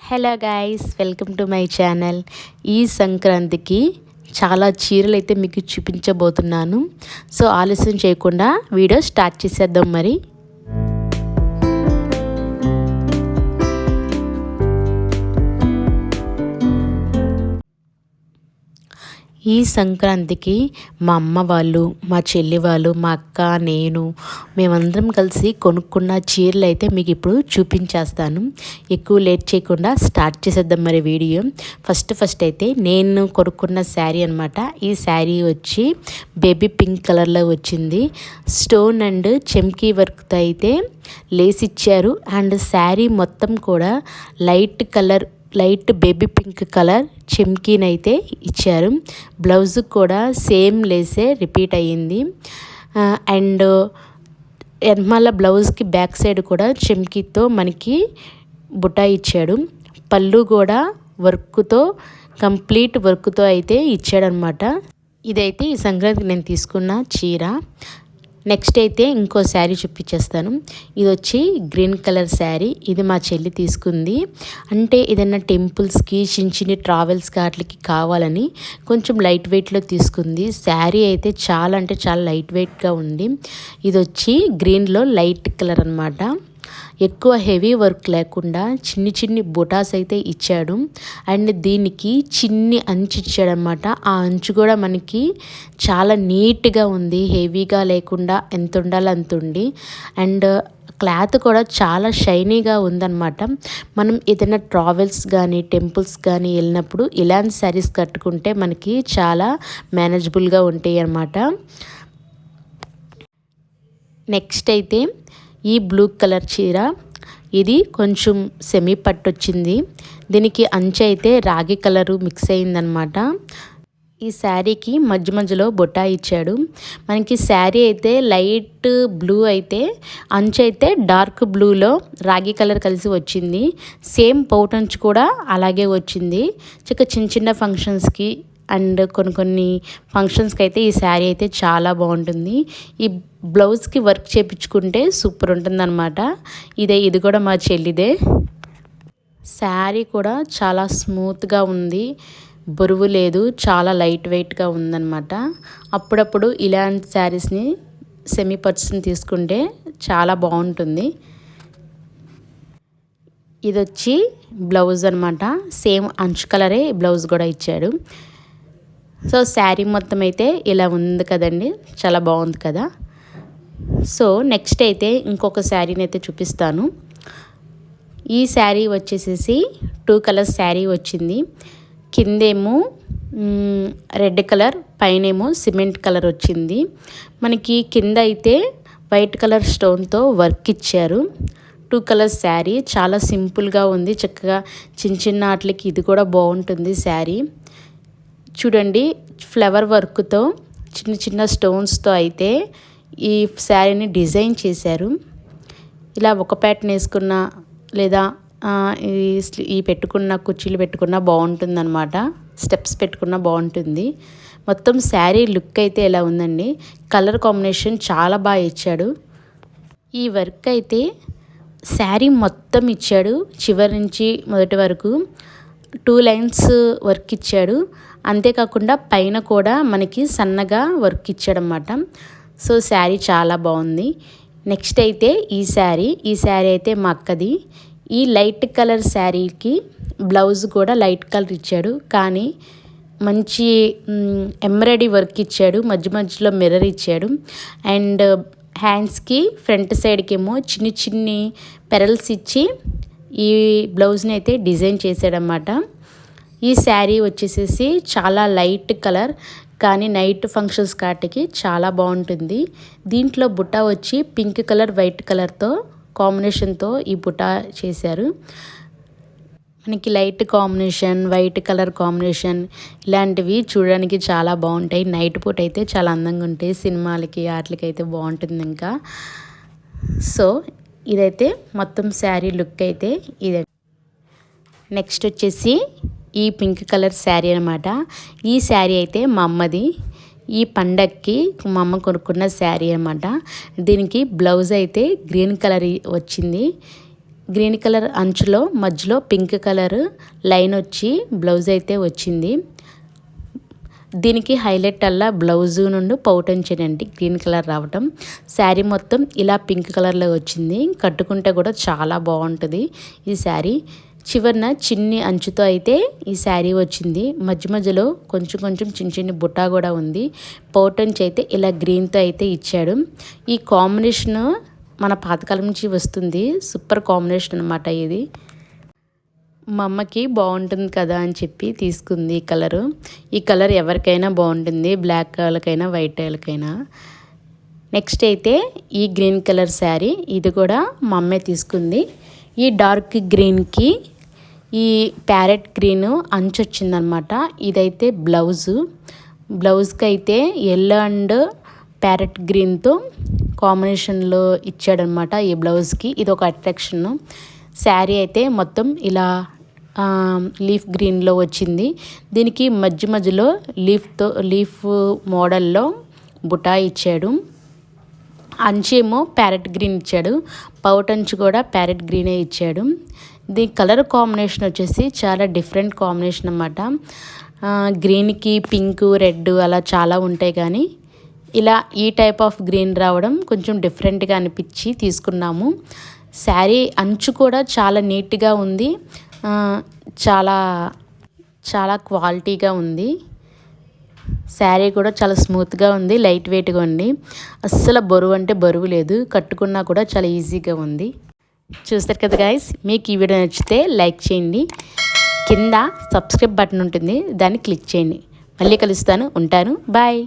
Hello guys, welcome to my channel. ఈ సంక్రాంతికి చాలా చీరలు అయితే మీకు చూపించబోతున్నాను. సో ఆలస్యం చేయకుండా వీడియో స్టార్ట్ చేసేద్దాం. మరి ఈ సంక్రాంతికి మా అమ్మ వాళ్ళు, మా చెల్లి వాళ్ళు, మా అక్క, నేను మేమందరం కలిసి కొనుక్కున్న చీరలు అయితే మీకు ఇప్పుడు చూపించేస్తాను. ఎక్కువ లేట్ చేయకుండా స్టార్ట్ చేసేద్దాం మరి వీడియో. ఫస్ట్ అయితే నేను కొనుక్కున్న శారీ అనమాట. ఈ శారీ వచ్చి బేబీ పింక్ కలర్లో వచ్చింది. స్టోన్ అండ్ చెమ్కీ వర్క్తో అయితే లేస్ ఇచ్చారు. అండ్ శారీ మొత్తం కూడా లైట్ బేబీ పింక్ కలర్ చెమ్కీనైతే ఇచ్చారు. బ్లౌజ్ కూడా సేమ్ లేసే రిపీట్ అయ్యింది. అండ్ ఎర్మాల బ్లౌజ్కి బ్యాక్ సైడ్ కూడా చెమ్కీతో మనకి బుటా ఇచ్చాడు. పళ్ళు కూడా కంప్లీట్ వర్క్తో అయితే ఇచ్చాడనమాట. ఇదైతే ఈ సంక్రాంతికి నేను తీసుకున్న చీర. నెక్స్ట్ అయితే ఇంకో శారీ చూపించేస్తాను. ఇది వచ్చి గ్రీన్ కలర్ శారీ. ఇది మా చెల్లి తీసుకుంది. అంటే ఏదైనా టెంపుల్స్కి, చిన్న ట్రావెల్స్కి వాటికి కావాలని కొంచెం లైట్ వెయిట్లో తీసుకుంది. శారీ అయితే చాలా అంటే చాలా లైట్ వెయిట్గా ఉంది. ఇది వచ్చి గ్రీన్లో లైట్ కలర్ అనమాట. ఎక్కువ హెవీ వర్క్ లేకుండా చిన్ని బుటాస్ అయితే ఇచ్చాడు. అండ్ దీనికి చిన్ని అంచు ఇచ్చాడనమాట. ఆ అంచు కూడా మనకి చాలా నీట్గా ఉంది, హెవీగా లేకుండా ఎంత ఉండాలో అంత ఉంది. అండ్ క్లాత్ కూడా చాలా షైనీగా ఉందన్నమాట. మనం ఏదైనా ట్రావెల్స్ కానీ టెంపుల్స్ కానీ వెళ్ళినప్పుడు ఇలాంటి శారీస్ కట్టుకుంటే మనకి చాలా మేనేజబుల్గా ఉంటాయి అన్నమాట. నెక్స్ట్ అయితే ఈ బ్లూ కలర్ చీర. ఇది కొంచెం సెమీ పట్టు వచ్చింది. దీనికి అంచు అయితే రాగి కలరు మిక్స్ అయిందనమాట. ఈ శారీకి మధ్యలో బొట్టా ఇచ్చాడు. మనకి శారీ అయితే లైట్ బ్లూ అయితే అంచు అయితే డార్క్ బ్లూలో రాగి కలర్ కలిసి వచ్చింది. సేమ్ పౌటంచు కూడా అలాగే వచ్చింది. చిన్న ఫంక్షన్స్కి అండ్ కొన్ని ఫంక్షన్స్కి అయితే ఈ శారీ అయితే చాలా బాగుంటుంది. ఈ బ్లౌజ్కి వర్క్ చేయించుకుంటే సూపర్ ఉంటుందన్నమాట. ఇది కూడా మా చెల్లిదే. శారీ కూడా చాలా స్మూత్గా ఉంది, బరువు లేదు, చాలా లైట్ వెయిట్గా ఉందన్నమాట. అప్పుడప్పుడు ఇలాంటి శారీస్ని సెమీ పర్స్ని తీసుకుంటే చాలా బాగుంటుంది. ఇది వచ్చి బ్లౌజ్ అనమాట. సేమ్ అంచు కలరే బ్లౌజ్ కూడా ఇచ్చాడు. సో శారీ మొత్తం అయితే ఇలా ఉంది కదండి, చాలా బాగుంది కదా. సో నెక్స్ట్ అయితే ఇంకొక శారీని అయితే చూపిస్తాను. ఈ శారీ వచ్చేసేసి 2 కలర్స్ శారీ వచ్చింది. కిందేమో రెడ్ కలర్, పైనేమో సిమెంట్ కలర్ వచ్చింది. మనకి కింద అయితే వైట్ కలర్ స్టోన్తో వర్క్ ఇచ్చారు. 2 కలర్స్ శారీ చాలా సింపుల్గా ఉంది. చక్కగా చిన్న వాటికి ఇది కూడా బాగుంటుంది శారీ. చూడండి, ఫ్లవర్ వర్క్తో చిన్న స్టోన్స్తో అయితే ఈ శారీని డిజైన్ చేశారు. ఇలా ఒక ప్యాటర్న్ వేసుకున్న లేదా ఈ పెట్టుకున్న కుర్చీలు పెట్టుకున్న బాగుంటుందన్నమాట. స్టెప్స్ పెట్టుకున్న బాగుంటుంది. మొత్తం శారీ లుక్ అయితే ఇలా ఉందండి. కలర్ కాంబినేషన్ చాలా బాగా ఇచ్చాడు. ఈ వర్క్ అయితే శారీ మొత్తం ఇచ్చాడు, చివరి నుంచి మొదటి వరకు 2 లైన్స్ వర్క్ ఇచ్చాడు. అంతేకాకుండా పైన కూడా మనకి సన్నగా వర్క్ ఇచ్చాడనమాట. సో శారీ చాలా బాగుంది. నెక్స్ట్ అయితే ఈ శారీ అయితే మా అక్కది. ఈ లైట్ కలర్ శారీకి బ్లౌజ్ కూడా లైట్ కలర్ ఇచ్చాడు, కానీ మంచి ఎంబ్రాయిడరీ వర్క్ ఇచ్చాడు. మధ్యలో మిర్రర్ ఇచ్చాడు. అండ్ హ్యాండ్స్కి ఫ్రంట్ సైడ్కి ఏమో చిన్ని పెరల్స్ ఇచ్చి ఈ బ్లౌజ్ని అయితే డిజైన్ చేశాడనమాట. ఈ శారీ వచ్చేసేసి చాలా లైట్ కలర్, కానీ నైట్ ఫంక్షన్స్ కాటికి చాలా బాగుంటుంది. దీంట్లో బుట్ట వచ్చి పింక్ కలర్, వైట్ కలర్తో కాంబినేషన్తో ఈ బుట్ట చేశారు. మనకి light combination, white colour combination ఇలాంటివి చూడడానికి చాలా బాగుంటాయి. నైట్ పూట అయితే చాలా అందంగా ఉంటాయి. సినిమాలకి వాటికి అయితే బాగుంటుంది. ఇంకా సో ఇదైతే మొత్తం శారీ లుక్ అయితే ఇదే. నెక్స్ట్ వచ్చేసి ఈ పింక్ కలర్ శారీ అనమాట. ఈ శారీ అయితే మా అమ్మది. ఈ పండక్కి మా అమ్మ కొనుక్కున్న శారీ అనమాట. దీనికి బ్లౌజ్ అయితే గ్రీన్ కలర్ వచ్చింది. గ్రీన్ కలర్ అంచులో మధ్యలో పింక్ కలర్ లైన్ వచ్చి బ్లౌజ్ అయితే వచ్చింది. దీనికి హైలైట్ అలా బ్లౌజు నుండి పౌటంచేనండి గ్రీన్ కలర్ రావటం. శారీ మొత్తం ఇలా పింక్ కలర్లో వచ్చింది. కట్టుకుంటే కూడా చాలా బాగుంటుంది ఈ శారీ. చివరన చిన్ని అంచుతో అయితే ఈ శారీ వచ్చింది. మధ్య మధ్యలో కొంచెం కొంచెం చిన్న బుట్టా కూడా ఉంది. పౌటంచి అయితే ఇలా గ్రీన్తో అయితే ఇచ్చాడు. ఈ కాంబినేషన్ మన పాతకాలం నుంచి వస్తుంది. సూపర్ కాంబినేషన్ అనమాట ఇది. మా అమ్మకి బాగుంటుంది కదా అని చెప్పి తీసుకుంది ఈ కలరు. ఈ కలర్ ఎవరికైనా బాగుంటుంది, బ్లాక్ వాళ్ళకైనా వైట్ వాళ్ళకైనా. నెక్స్ట్ అయితే ఈ గ్రీన్ కలర్ శారీ, ఇది కూడా మా అమ్మే తీసుకుంది. ఈ డార్క్ గ్రీన్కి ఈ ప్యారెట్ గ్రీన్ అంచు వచ్చిందనమాట. ఇదైతే బ్లౌజ్కి అయితే ఎల్లో అండ్ ప్యారెట్ గ్రీన్తో కాంబినేషన్లో ఇచ్చాడనమాట ఈ బ్లౌజ్కి. ఇది ఒక అట్రాక్షన్. శారీ అయితే మొత్తం ఇలా లీఫ్ గ్రీన్లో వచ్చింది. దీనికి మధ్య మధ్యలో లీఫ్ మోడల్లో బుటా ఇచ్చాడు. అంచేమో ప్యారెట్ గ్రీన్ ఇచ్చాడు. పౌటంచు కూడా ప్యారెట్ గ్రీనే ఇచ్చాడు. దీని కలర్ కాంబినేషన్ వచ్చేసి చాలా డిఫరెంట్ కాంబినేషన్ అన్నమాట. గ్రీన్కి పింక్, రెడ్ అలా చాలా ఉంటాయి, కానీ ఇలా ఈ టైప్ ఆఫ్ గ్రీన్ రావడం కొంచెం డిఫరెంట్గా అనిపించి తీసుకున్నాము. శారీ అంచు కూడా చాలా నీట్గా ఉంది. చాలా చాలా క్వాలిటీగా ఉంది. శారీ కూడా చాలా స్మూత్గా ఉంది, లైట్ వెయిట్గా ఉంది. అస్సలు బరువు అంటే బరువు లేదు. కట్టుకున్నా కూడా చాలా ఈజీగా ఉంది. చూస్తారు కదా గైస్, మీకు ఈ వీడియో నచ్చితే లైక్ చేయండి. కింద సబ్స్క్రైబ్ బటన్ ఉంటుంది, దాన్ని క్లిక్ చేయండి. మళ్ళీ కలుస్తాను. ఉంటాను. బాయ్.